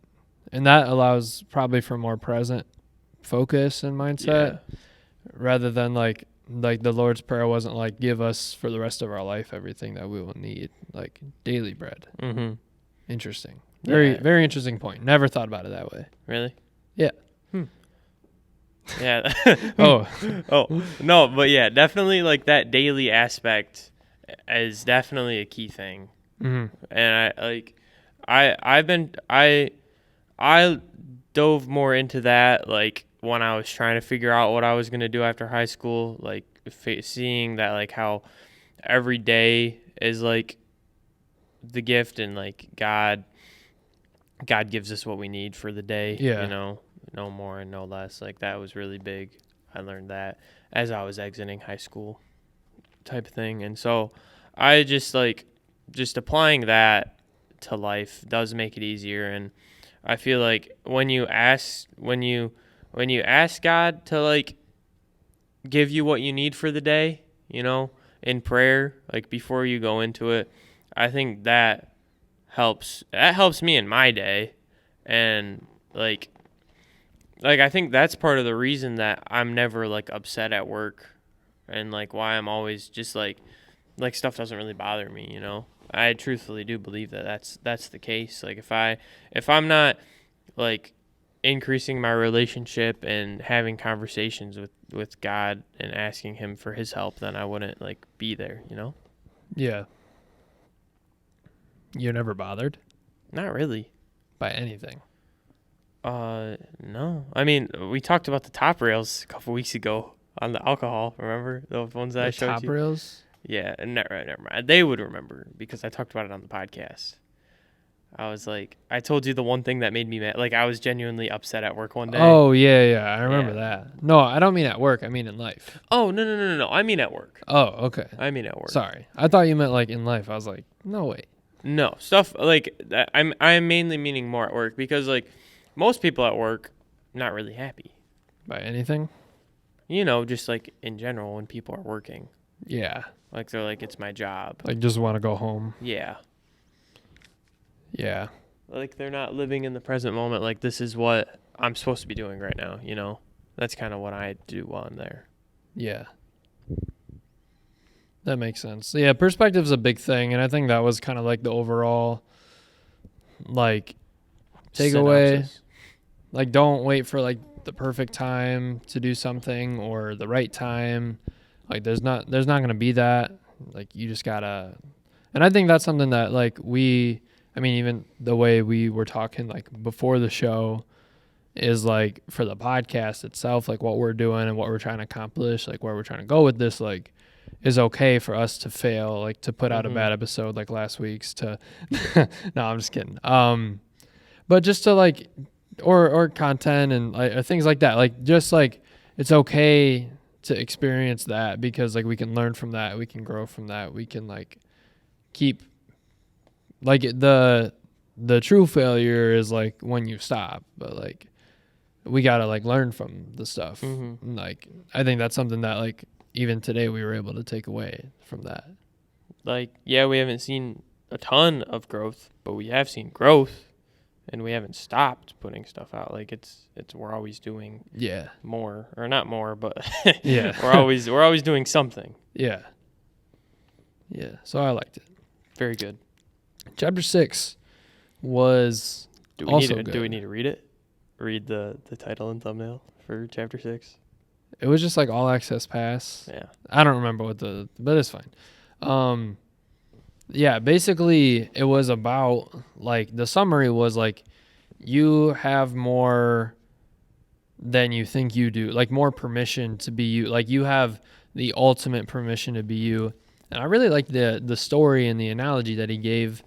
[SPEAKER 1] and that allows probably for more present focus and mindset, rather than like the Lord's Prayer wasn't like, give us for the rest of our life everything that we will need, like daily bread.
[SPEAKER 2] Mm-hmm.
[SPEAKER 1] Interesting. Very interesting point. Never thought about it that way.
[SPEAKER 2] Really?
[SPEAKER 1] Yeah.
[SPEAKER 2] Yeah.
[SPEAKER 1] Oh
[SPEAKER 2] no, but yeah, definitely like that daily aspect is definitely a key thing.
[SPEAKER 1] Mm-hmm.
[SPEAKER 2] And I dove more into that like when I was trying to figure out what I was going to do after high school, like seeing that like how every day is like the gift, and like God gives us what we need for the day, you know, no more and no less. Like that was really big. I learned that as I was exiting high school type of thing. And so I just applying that to life does make it easier. And I feel like when you ask God to like give you what you need for the day, you know, in prayer, like before you go into it, I think that helps me in my day. And like like I think that's part of the reason that I'm never like upset at work, and like why I'm always just like stuff doesn't really bother me, you know. I truthfully do believe that that's the case. Like if I'm not like increasing my relationship and having conversations with God and asking him for his help, then I wouldn't like be there, you know?
[SPEAKER 1] Yeah. You're never bothered
[SPEAKER 2] Not really.
[SPEAKER 1] by anything.
[SPEAKER 2] No. I mean, we talked about the top rails a couple weeks ago on the alcohol, remember? Those ones that I
[SPEAKER 1] The
[SPEAKER 2] showed
[SPEAKER 1] top
[SPEAKER 2] you?
[SPEAKER 1] rails?
[SPEAKER 2] Yeah, never mind. They would remember because I talked about it on the podcast. I was like, I told you the one thing that made me mad. Like, I was genuinely upset at work one day.
[SPEAKER 1] Oh, yeah. I remember
[SPEAKER 2] Yeah.
[SPEAKER 1] that. No, I don't mean at work. I mean in life.
[SPEAKER 2] Oh, no. I mean at work.
[SPEAKER 1] Oh, okay.
[SPEAKER 2] I mean at work.
[SPEAKER 1] Sorry. I thought you meant like in life. I was like, no, wait.
[SPEAKER 2] No, stuff like that. I'm mainly meaning more at work because like most people at work not really happy.
[SPEAKER 1] By anything?
[SPEAKER 2] You know, just like in general when people are working.
[SPEAKER 1] Yeah.
[SPEAKER 2] Like they're like it's my job.
[SPEAKER 1] Like just want to go home.
[SPEAKER 2] Yeah.
[SPEAKER 1] Yeah.
[SPEAKER 2] Like they're not living in the present moment like this is what I'm supposed to be doing right now, you know. That's kind of what I do while I'm there.
[SPEAKER 1] Yeah. That makes sense. Yeah, perspective's a big thing, and I think that was kind of like the overall like takeaway.
[SPEAKER 2] Synopsis.
[SPEAKER 1] Like don't wait for like the perfect time to do something or the right time. Like there's not going to be that. Like you just got to. And I think that's something that like even the way we were talking like before the show is like for the podcast itself, like what we're doing and what we're trying to accomplish, like where we're trying to go with this, like is okay for us to fail, like to put out a bad episode like last week's to no, I'm just kidding. But just to like or content and like things like that, like just like it's okay to experience that because like we can learn from that, we can grow from that, we can like keep like the true failure is like when you stop, but like we gotta like learn from the stuff.
[SPEAKER 2] Mm-hmm.
[SPEAKER 1] Like I think that's something that like even today we were able to take away from that.
[SPEAKER 2] Like, yeah, we haven't seen a ton of growth, but we have seen growth and we haven't stopped putting stuff out. Like it's we're always doing more or not more, but
[SPEAKER 1] Yeah.
[SPEAKER 2] we're always doing something.
[SPEAKER 1] Yeah. So I liked it.
[SPEAKER 2] Very good.
[SPEAKER 1] Chapter 6 was
[SPEAKER 2] Do we
[SPEAKER 1] also
[SPEAKER 2] need to,
[SPEAKER 1] good.
[SPEAKER 2] do we need to read it? Read the title and thumbnail for chapter 6?
[SPEAKER 1] It was just like all access pass.
[SPEAKER 2] Yeah.
[SPEAKER 1] I don't remember but it's fine. Yeah, basically it was about like the summary was like you have more than you think you do, like more permission to be you, like you have the ultimate permission to be you. And I really liked the story and the analogy that he gave,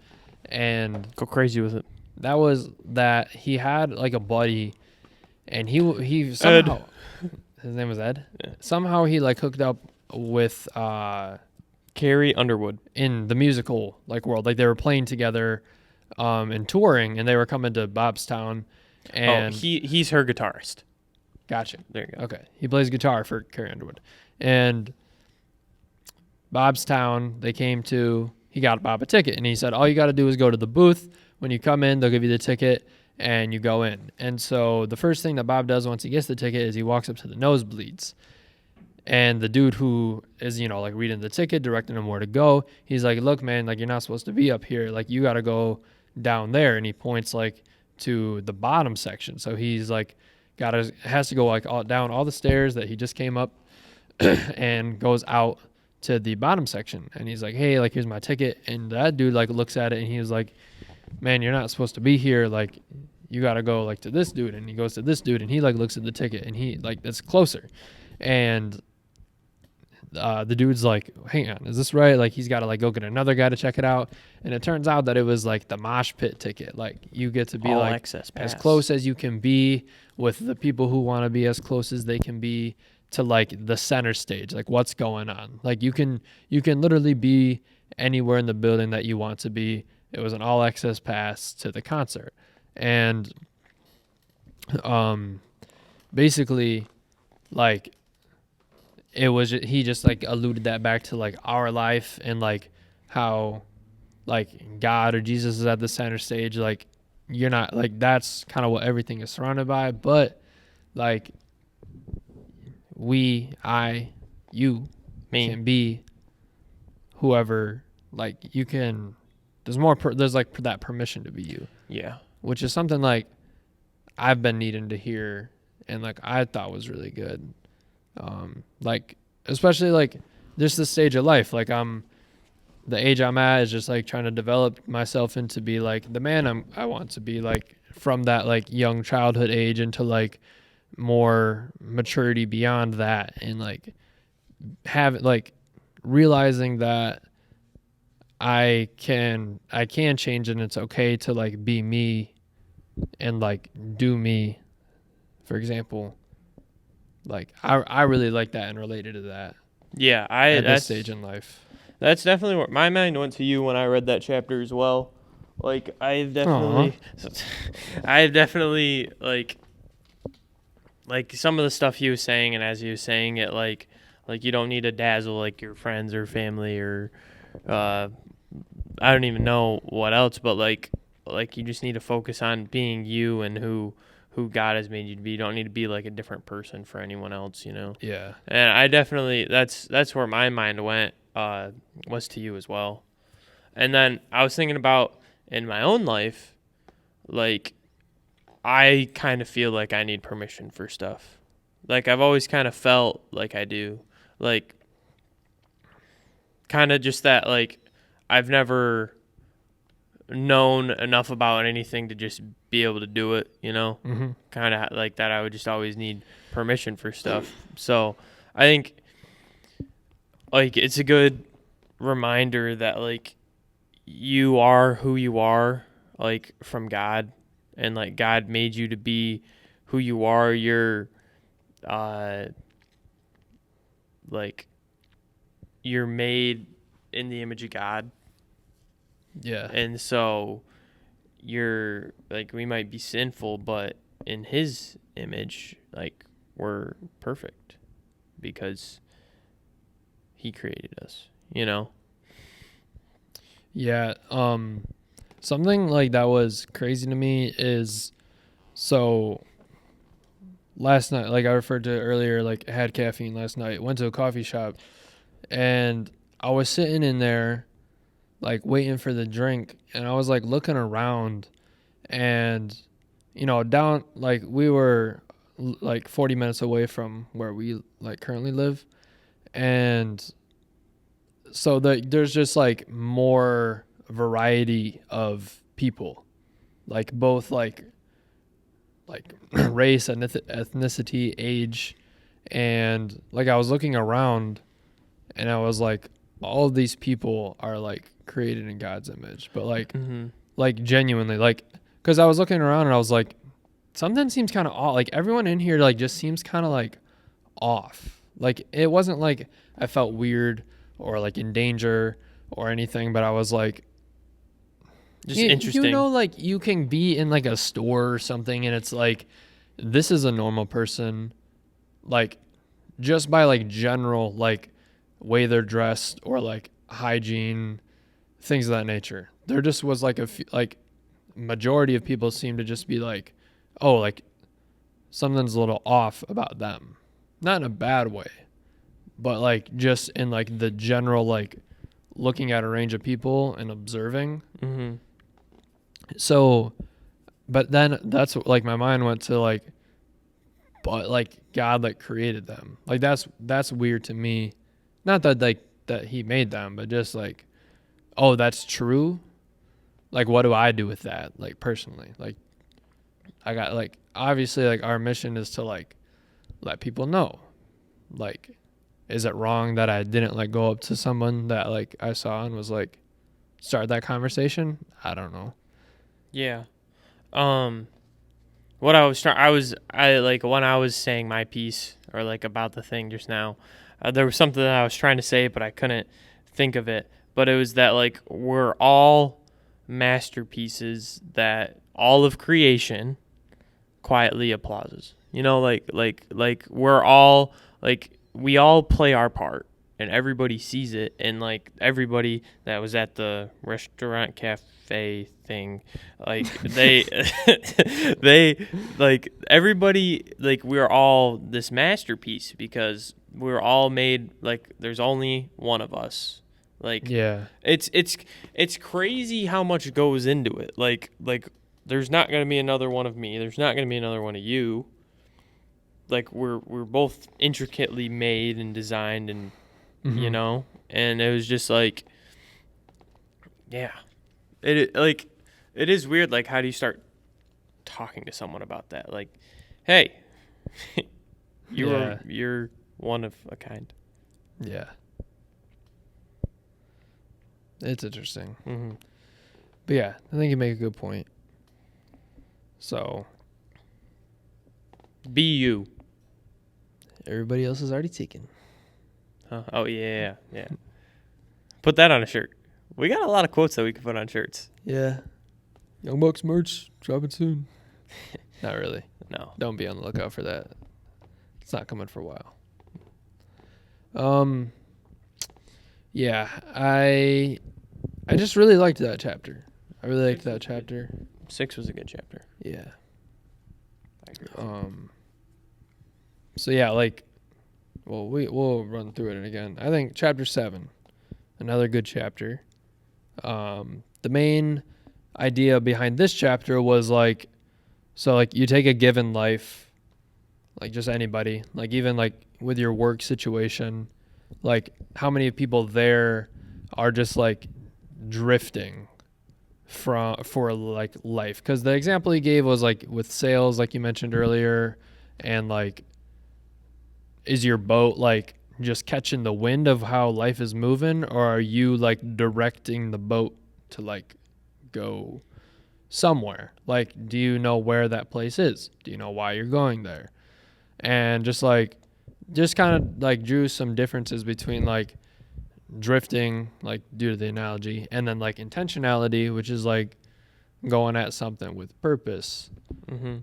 [SPEAKER 1] and
[SPEAKER 2] Go crazy with it.
[SPEAKER 1] that was that he had like a buddy, and he somehow his name was Ed.
[SPEAKER 2] Yeah.
[SPEAKER 1] Somehow he like hooked up with
[SPEAKER 2] Carrie Underwood.
[SPEAKER 1] in the musical like world, like they were playing together and touring, and they were coming to Bobstown. And
[SPEAKER 2] he's her guitarist.
[SPEAKER 1] gotcha.
[SPEAKER 2] There you go.
[SPEAKER 1] Okay, he plays guitar for Carrie Underwood, and Bobstown they came to. He got Bob a ticket, and he said, all you got to do is go to the booth. When you come in, they'll give you the ticket, and you go in. And so the first thing that Bob does once he gets the ticket is he walks up to the nosebleeds. And the dude who is, like reading the ticket, directing him where to go, he's like, look, man, like you're not supposed to be up here. Like you got to go down there. And he points like to the bottom section. So he's like, has to go like down all the stairs that he just came up and goes out to the bottom section. And he's like, hey, like here's my ticket. And that dude like looks at it and he's like, man, you're not supposed to be here. Like you got to go like to this dude. And he goes to this dude and he like looks at the ticket and he like, that's closer. And the dude's like, hang on, is this right? Like he's got to like go get another guy to check it out. And it turns out that it was like the mosh pit ticket. Like you get to be
[SPEAKER 2] All
[SPEAKER 1] like
[SPEAKER 2] access pass.
[SPEAKER 1] as close as you can be with the people who want to be as close as they can be to like the center stage, like what's going on. Like you can literally be anywhere in the building that you want to be. It was an all access pass to the concert. And basically like it was he just like alluded that back to like our life and like how like God or Jesus is at the center stage. Like you're not like, that's kind of what everything is surrounded by, but like you
[SPEAKER 2] Me.
[SPEAKER 1] can be whoever, like you can, there's like that permission to be you,
[SPEAKER 2] Yeah.
[SPEAKER 1] which is something like I've been needing to hear and like I thought was really good. Like especially like just this stage of life, like the age I'm at is just like trying to develop myself into be like the man I want to be, like from that like young childhood age into like more maturity beyond that, and like have like realizing that I can change and it's okay to like be me and like do me. For example, like I really like that and related to that
[SPEAKER 2] Yeah,
[SPEAKER 1] at this stage in life.
[SPEAKER 2] that's definitely what my mind went to you when I read that chapter as well. Like I've
[SPEAKER 1] Aw.
[SPEAKER 2] definitely I've definitely like some of the stuff he was saying, and as he was saying it, like you don't need to dazzle like your friends or family or uh I don't even know what else, but like you just need to focus on being you and who God has made you to be. You don't need to be like a different person for anyone else, you know.
[SPEAKER 1] Yeah.
[SPEAKER 2] And I definitely that's where my mind went, was to you as well. And then I was thinking about in my own life, like I kind of feel like I need permission for stuff. Like I've always kind of felt like I do. Like kind of just that like I've never known enough about anything to just be able to do it, you know?
[SPEAKER 1] Mm-hmm.
[SPEAKER 2] Kind of like that I would just always need permission for stuff. So, I think like it's a good reminder that like you are who you are, like from God, and like God made you to be who you are. You're like you're made in the image of God.
[SPEAKER 1] Yeah.
[SPEAKER 2] And so you're like we might be sinful, but in his image, like we're perfect because he created us, you know?
[SPEAKER 1] Yeah. Something like that was crazy to me is, so last night, like I referred to earlier, like I had caffeine last night, went to a coffee shop, and I was sitting in there like waiting for the drink, and I was like looking around, and down, like we were like 40 minutes away from where we like currently live, and so there's just like more variety of people, like both like race, ethnicity, age, and like I was looking around and I was like, all of these people are like created in God's image, but like genuinely, like, because I was looking around and I was like, something seems kind of off. Like everyone in here like just seems kind of like off. Like it wasn't like I felt weird or like in danger or anything, but I was like,
[SPEAKER 2] Just interesting.
[SPEAKER 1] like you can be in like a store or something and it's like, this is a normal person, like just by like general like way they're dressed or like hygiene, things of that nature. There just was like a few, like majority of people seem to just be like, oh, like something's a little off about them, not in a bad way, but like just in like the general like looking at a range of people and observing.
[SPEAKER 2] Mm-hmm.
[SPEAKER 1] So, but then that's like my mind went to like, but like God like created them. Like that's weird to me. Not that like that he made them, but just like, oh, that's true. Like what do I do with that? Like personally, like I got like obviously like our mission is to like let people know. Like, is it wrong that I didn't like go up to someone that like I saw and was like start that conversation? I don't know.
[SPEAKER 2] Yeah. What I was trying, I like when I was saying my piece or like about the thing just now, there was something that I was trying to say, but I couldn't think of it. But it was that like we're all masterpieces that all of creation quietly applauses. You know, like we're all like we all play our part and everybody sees it, and like everybody that was at the restaurant cafe thing, like they they like everybody, like we're all this masterpiece because we're all made, like there's only one of us. Like
[SPEAKER 1] Yeah.
[SPEAKER 2] it's crazy how much goes into it. Like there's not going to be another one of me. There's not going to be another one of you. Like we're both intricately made and designed, and you know, and it was just like, yeah, it is weird. Like, how do you start talking to someone about that? Like, hey, you're one of a kind.
[SPEAKER 1] Yeah. It's interesting.
[SPEAKER 2] Mm-hmm.
[SPEAKER 1] But yeah, I think you make a good point. So,
[SPEAKER 2] Be you.
[SPEAKER 1] everybody else is already taken.
[SPEAKER 2] Huh? Oh yeah. Put that on a shirt. We got a lot of quotes that we can put on shirts.
[SPEAKER 1] Yeah. Young Bucks merch dropping soon. Not really.
[SPEAKER 2] No.
[SPEAKER 1] Don't be on the lookout for that. It's not coming for a while. Yeah, I just really liked that chapter. I really liked that chapter.
[SPEAKER 2] 6 was a good chapter.
[SPEAKER 1] Yeah.
[SPEAKER 2] I agree.
[SPEAKER 1] So yeah, like, well, we'll run through it again. I think chapter 7, another good chapter. The main idea behind this chapter was like, so like you take a given life, like just anybody, like even like with your work situation, like how many people there are just like drifting for like life? Because the example he gave was like with sales, like you mentioned earlier, and like, is your boat like just catching the wind of how life is moving, or are you like directing the boat to like go somewhere? Like, do you know where that place is? Do you know why you're going there? And just kind of like drew some differences between like drifting, like due to the analogy, and then like intentionality, which is like going at something with purpose.
[SPEAKER 2] Mm-hmm.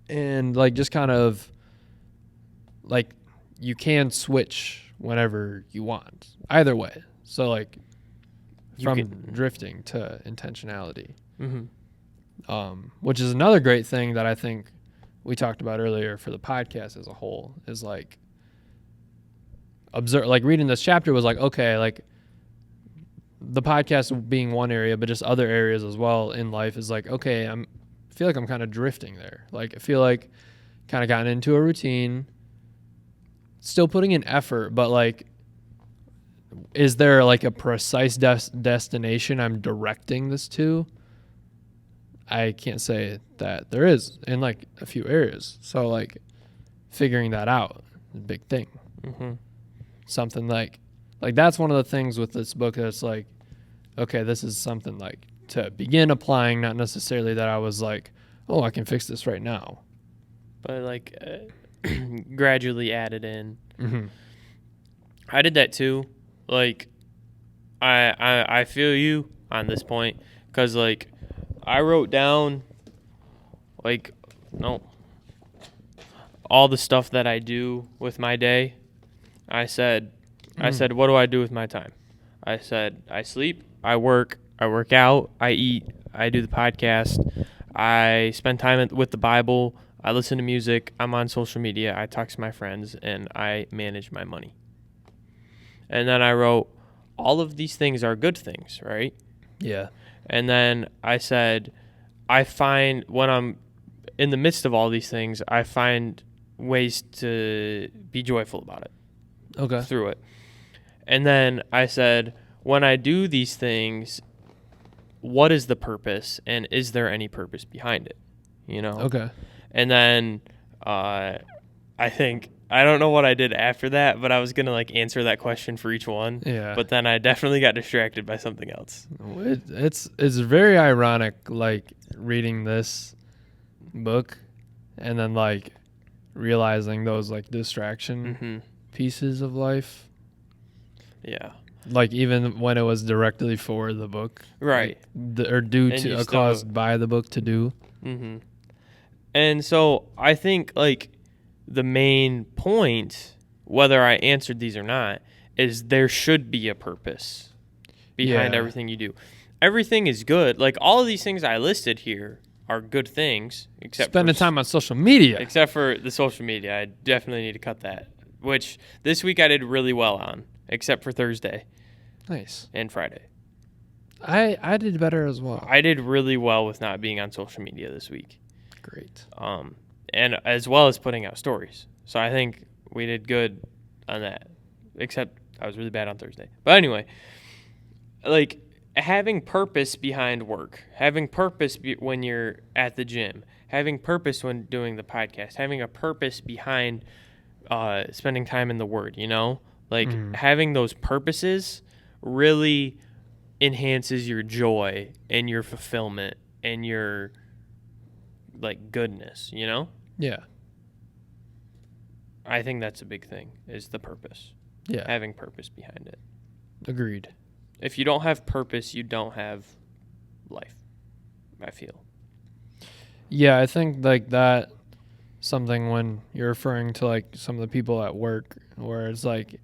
[SPEAKER 1] And like just kind of like you can switch whenever you want, either way. So like from drifting to intentionality, which is another great thing that I think we talked about earlier for the podcast as a whole, is like observe, like reading this chapter was like, okay, like the podcast being one area, but just other areas as well in life is like, okay, I feel like I'm kind of drifting there. Like I feel like kind of gotten into a routine, still putting in effort, but like, is there like a precise destination I'm directing this to? I can't say that there is in like a few areas. So like figuring that out is a big thing.
[SPEAKER 2] Mm-hmm.
[SPEAKER 1] Something like that's one of the things with this book that's like, okay, this is something like to begin applying, not necessarily that I was like, oh, I can fix this right now.
[SPEAKER 2] But like gradually added in.
[SPEAKER 1] Mm-hmm.
[SPEAKER 2] I did that too. Like, I feel you on this point, because like I wrote down like all the stuff that I do with my day. I said, what do I do with my time? I said, I sleep, I work out, I eat, I do the podcast, I spend time with the Bible, I listen to music, I'm on social media, I talk to my friends, and I manage my money. And then I wrote, all of these things are good things, right?
[SPEAKER 1] Yeah.
[SPEAKER 2] And then I said, I find when I'm in the midst of all these things, I find ways to be joyful about it.
[SPEAKER 1] Okay.
[SPEAKER 2] Through it. And then I said, when I do these things, what is the purpose, and is there any purpose behind it? You know?
[SPEAKER 1] Okay.
[SPEAKER 2] And then I think, I don't know what I did after that, but I was going to like answer that question for each one.
[SPEAKER 1] Yeah.
[SPEAKER 2] But then I definitely got distracted by something else.
[SPEAKER 1] It's very ironic, like reading this book and then like realizing those like distraction pieces of life.
[SPEAKER 2] Yeah.
[SPEAKER 1] Like even when it was directly for the book.
[SPEAKER 2] Right.
[SPEAKER 1] Like, or due to caused by the book to do.
[SPEAKER 2] Mm-hmm. And so I think like the main point whether I answered these or not, is there should be a purpose behind everything you do. Everything is good. Like, all of these things I listed here are good things, except
[SPEAKER 1] spending time on social media.
[SPEAKER 2] Except for the social media. I definitely need to cut that, which this week I did really well on, except for Thursday.
[SPEAKER 1] Nice.
[SPEAKER 2] And Friday.
[SPEAKER 1] I did better as well.
[SPEAKER 2] I did really well with not being on social media this week.
[SPEAKER 1] Great.
[SPEAKER 2] And as well as putting out stories. So I think we did good on that, except I was really bad on Thursday. But anyway, like, having purpose behind work, having purpose when you're at the gym, having purpose when doing the podcast, having a purpose behind spending time in the Word, you know? Like, having those purposes really enhances your joy and your fulfillment and your, like, goodness, you know?
[SPEAKER 1] Yeah.
[SPEAKER 2] I think that's a big thing, is the purpose.
[SPEAKER 1] Yeah.
[SPEAKER 2] Having purpose behind it.
[SPEAKER 1] Agreed.
[SPEAKER 2] If you don't have purpose, you don't have life, I feel.
[SPEAKER 1] Yeah, I think, like, that something when you're referring to, like, some of the people at work where it's like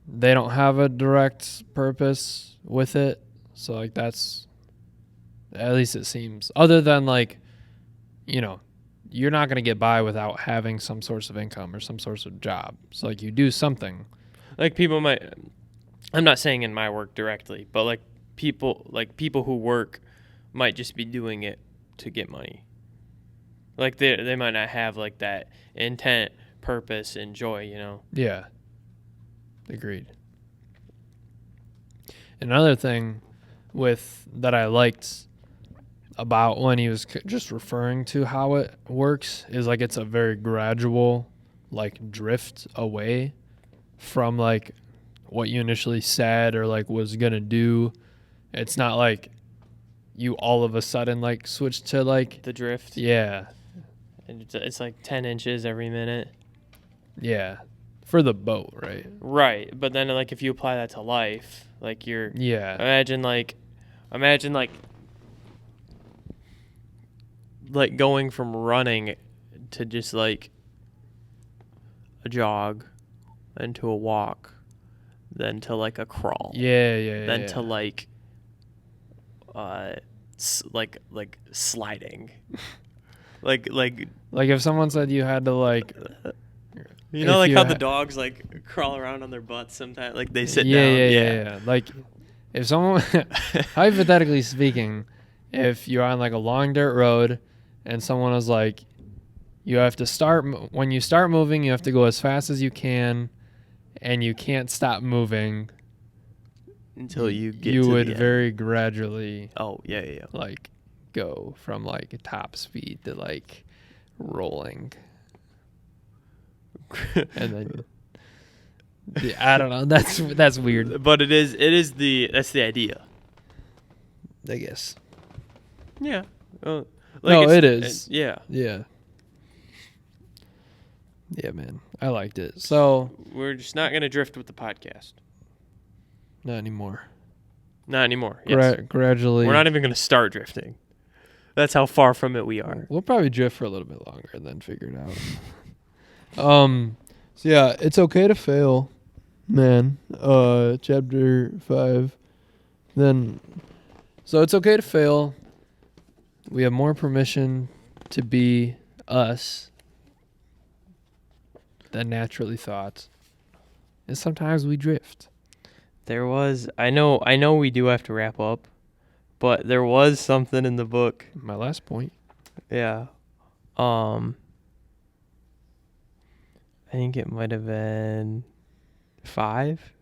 [SPEAKER 1] they don't have a direct purpose with it. So, like, that's, at least it seems, other than, like, you know, you're not going to get by without having some source of income or some source of job. So, like, you do something.
[SPEAKER 2] Like, people might, I'm not saying in my work directly, but like people who work might just be doing it to get money. Like, they might not have, like, that intent, purpose, and joy, you know?
[SPEAKER 1] Yeah. Agreed. Another thing that I liked about when he was just referring to how it works is, like, it's a very gradual, like, drift away from, like, what you initially said or, like, was gonna do. It's not like you all of a sudden, like, switch to, like,
[SPEAKER 2] The drift.
[SPEAKER 1] yeah.
[SPEAKER 2] And it's like 10 inches every minute.
[SPEAKER 1] Yeah. For the boat, right?
[SPEAKER 2] Right. But then, like, if you apply that to life, like,
[SPEAKER 1] Yeah.
[SPEAKER 2] imagine going from running to just, like, a jog, then to a walk, then to, like, a crawl.
[SPEAKER 1] Yeah.
[SPEAKER 2] Then to, like, like sliding. like
[SPEAKER 1] if someone said you had to, like,
[SPEAKER 2] you know, like,
[SPEAKER 1] you
[SPEAKER 2] how the dogs, like, crawl around on their butts sometimes, like, they sit down.
[SPEAKER 1] Yeah. Like, if someone, hypothetically speaking, if you're on, like, a long dirt road and someone was like, you have to when you start moving, you have to go as fast as you can and you can't stop moving
[SPEAKER 2] until you get
[SPEAKER 1] you
[SPEAKER 2] to
[SPEAKER 1] would
[SPEAKER 2] the end.
[SPEAKER 1] very gradually
[SPEAKER 2] like
[SPEAKER 1] go from, like, top speed to, like, rolling. And then I don't know, that's weird,
[SPEAKER 2] but that's the idea,
[SPEAKER 1] I guess.
[SPEAKER 2] Yeah.
[SPEAKER 1] No, it is.
[SPEAKER 2] Yeah,
[SPEAKER 1] man, I liked it. So
[SPEAKER 2] we're just not gonna drift with the podcast.
[SPEAKER 1] not anymore.
[SPEAKER 2] Yes.
[SPEAKER 1] Gradually,
[SPEAKER 2] we're not even gonna start drifting. That's how far from it we are.
[SPEAKER 1] We'll probably drift for a little bit longer and then figure it out. So yeah, it's okay to fail, man. Chapter 5. Then, so it's okay to fail. We have more permission to be us than naturally thought. And sometimes we drift.
[SPEAKER 2] There was, I know we do have to wrap up, but there was something in the book.
[SPEAKER 1] My last point.
[SPEAKER 2] Yeah. I think it might have been 5.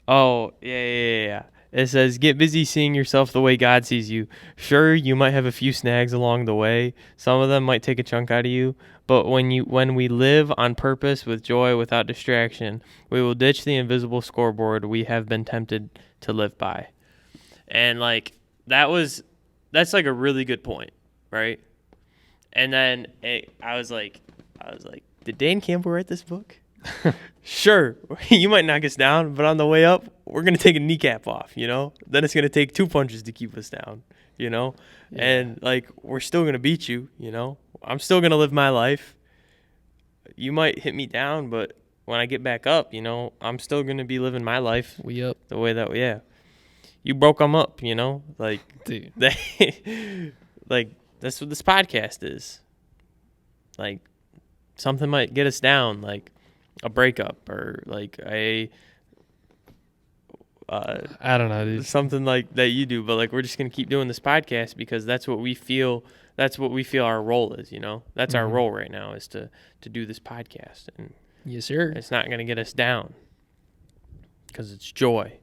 [SPEAKER 2] Oh, yeah. It says, get busy seeing yourself the way God sees you. Sure, you might have a few snags along the way. Some of them might take a chunk out of you. But when we live on purpose with joy without distraction, we will ditch the invisible scoreboard we have been tempted to live by. And, like, that's like a really good point, right? And then I was like, did Dan Campbell write this book? Sure, you might knock us down, but on the way up, we're going to take a kneecap off, you know? Then it's going to take 2 punches to keep us down, you know? Yeah. And, like, we're still going to beat you, you know? I'm still going to live my life. You might hit me down, but when I get back up, I'm still going to be living my life.
[SPEAKER 1] We up.
[SPEAKER 2] The way that, yeah. You broke them up, like,
[SPEAKER 1] Dude.
[SPEAKER 2] like, that's what this podcast is. Like, something might get us down, like a breakup or like
[SPEAKER 1] I don't know, dude.
[SPEAKER 2] something like that you do, but like we're just gonna keep doing this podcast because that's what we feel. That's what we feel our role is. That's our role right now is to do this podcast, and
[SPEAKER 1] Yes, sir.
[SPEAKER 2] it's not gonna get us down because it's joy,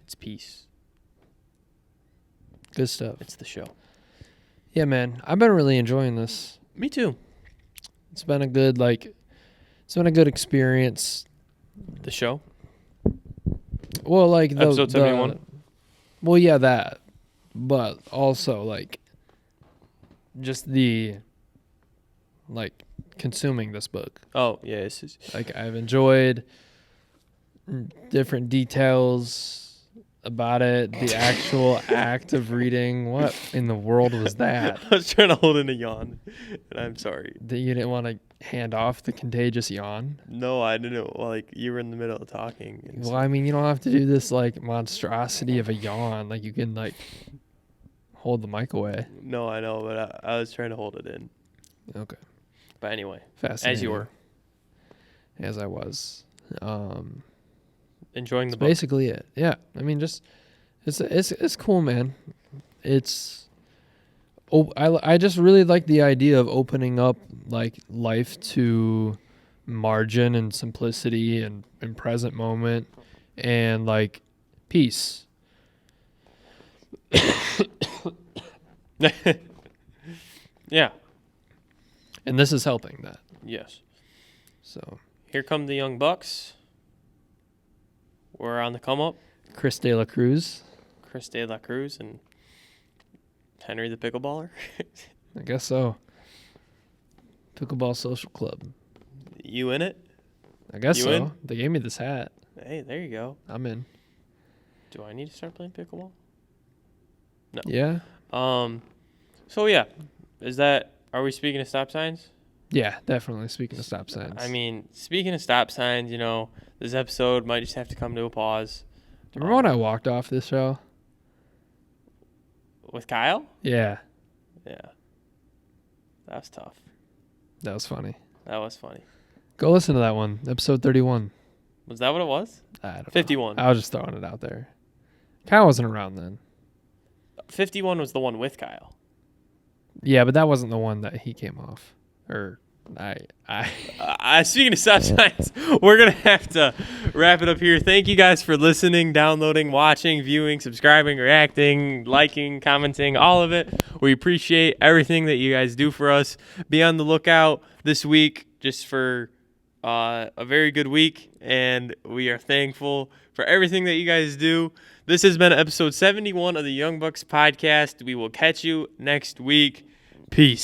[SPEAKER 2] it's peace,
[SPEAKER 1] Good stuff.
[SPEAKER 2] it's the show.
[SPEAKER 1] Yeah, man. I've been really enjoying this.
[SPEAKER 2] Me too.
[SPEAKER 1] It's been a good experience.
[SPEAKER 2] The show.
[SPEAKER 1] Well, like
[SPEAKER 2] Episode 71?
[SPEAKER 1] Well, yeah, that. But also like just the like consuming this book.
[SPEAKER 2] Oh yeah,
[SPEAKER 1] Like I've enjoyed different details about it, the actual act of reading. What in the world was that?
[SPEAKER 2] I was trying to hold in a yawn, and I'm sorry.
[SPEAKER 1] That you didn't want to hand off the contagious yawn?
[SPEAKER 2] No, I didn't. Like you were in the middle of talking. And
[SPEAKER 1] Well, I mean, you don't have to do this like monstrosity of a yawn. Like you can like hold the mic away.
[SPEAKER 2] No, I know, but I was trying to hold it in.
[SPEAKER 1] Okay.
[SPEAKER 2] But anyway,
[SPEAKER 1] Fascinating.
[SPEAKER 2] as you were
[SPEAKER 1] As I was.
[SPEAKER 2] enjoying the
[SPEAKER 1] That's
[SPEAKER 2] book.
[SPEAKER 1] basically it. Yeah. I mean, just it's cool, man. I just really like the idea of opening up like life to margin and simplicity and present moment and like peace.
[SPEAKER 2] Yeah.
[SPEAKER 1] And this is helping that.
[SPEAKER 2] Yes.
[SPEAKER 1] So
[SPEAKER 2] Here come the Young Bucks. We're on the come up.
[SPEAKER 1] Chris De La Cruz,
[SPEAKER 2] Chris De La Cruz and Henry the Pickleballer.
[SPEAKER 1] I guess so. Pickleball Social Club.
[SPEAKER 2] You in it?
[SPEAKER 1] I guess
[SPEAKER 2] You
[SPEAKER 1] so.
[SPEAKER 2] in?
[SPEAKER 1] They gave me this hat.
[SPEAKER 2] Hey, there you go.
[SPEAKER 1] I'm in.
[SPEAKER 2] Do I need to start playing pickleball? No.
[SPEAKER 1] Yeah.
[SPEAKER 2] So yeah, are we speaking of stop signs?
[SPEAKER 1] Yeah, definitely. Speaking of stop signs.
[SPEAKER 2] I mean, speaking of stop signs, this episode might just have to come to a pause.
[SPEAKER 1] do you remember when I walked off this show?
[SPEAKER 2] With Kyle?
[SPEAKER 1] Yeah,
[SPEAKER 2] Yeah. That was tough.
[SPEAKER 1] that was funny.
[SPEAKER 2] That was funny.
[SPEAKER 1] Go listen to that one, episode 31.
[SPEAKER 2] Was that what it was?
[SPEAKER 1] I don't know.
[SPEAKER 2] 51.
[SPEAKER 1] I was just throwing it out there. Kyle wasn't around then.
[SPEAKER 2] 51 was the one with Kyle.
[SPEAKER 1] Yeah, but that wasn't the one that he came off. Or
[SPEAKER 2] Speaking of stop signs, we're going to have to wrap it up here. Thank you guys for listening, downloading, watching, viewing, subscribing, reacting, liking, commenting, all of it. We appreciate everything that you guys do for us. Be on the lookout this week just for a very good week, and we are thankful for everything that you guys do. This has been episode 71 of the Young Bucks podcast. We will catch you next week. Peace.